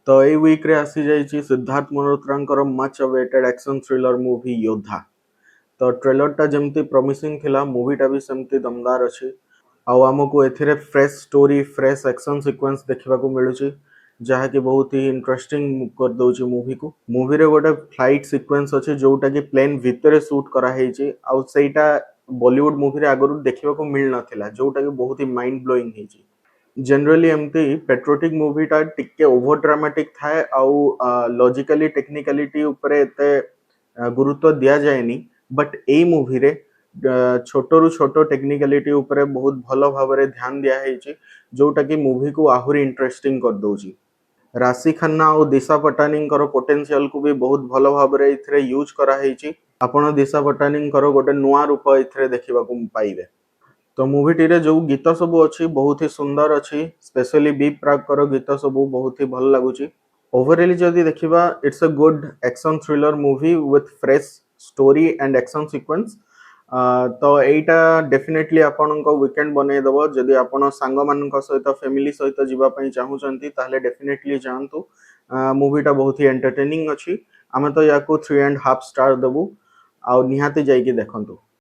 तो एई वीक रे आसी जाइछि सिद्धार्थ मल्होत्रांकर much awaited action thriller movie Yodha. तो ट्रेलरटा जेमती प्रमिसिंग थिला मूवीटा भी सेमती दमदार अछि। आउ आमको एथिरे fresh story fresh action sequence देखिबाकू मिलुछि जहाँकि बहुत ही इंटरेस्टिंग कर दउछि मूवी को। मूवी रे गोटे फ्लाइट सीक्वेंस अछि जोटा कि प्लेन भितरे शूट करा हेछि आउ सेटा बॉलीवुड मूवी रे आगरु देखिबाकू मिल नथिला जोटा कि बहुत ही माइंड ब्लोइंग हेछि। जनरली एमती पेट्रोटिक मूवीटा टिके ओभर ड्रामेटिक थाए आउ लॉजिकली टेक्निकलिटी उपरे एते गुरुत्व दिया जाएनी बट एई मूवी रे छोटरू छोटो टेक्निकलिटी उपरे बहुत भलो भाबरे ध्यान दिया हेछि जोटा कि मूवी को आहुरी इंटरेस्टिंग कर दउछि। राशि खन्ना और दिशा पटानींकर पोटेंशियल को भी बहुत भलो भाबरे इथरे यूज करा हेछि। आपण दिशा पटानींकर गोटे नुआ रूप इथरे देखिबाकू पाइबे। तो मूवी रे जो गीत सब अच्छी बहुत ही सुंदर अच्छी स्पेशली बी प्राक कर गीत सब बहुत ही भल लगुच। ओवरऑली जदि देखिबा it's a good action thriller movie with fresh story and action sequence. तो एटा डेफिनेटली आपण वीकेंड बनई दबो जदि आपण सांग मान सहित फैमिली सहित जीवा पई चाहूचंती ताहले डेफिनेटली जानतु। मूवीटा बहुत ही एंटरटेनिंग अच्छी। आमे तो याकू 3.5 स्टार देबू आ निहाती जाइकी देखंतु।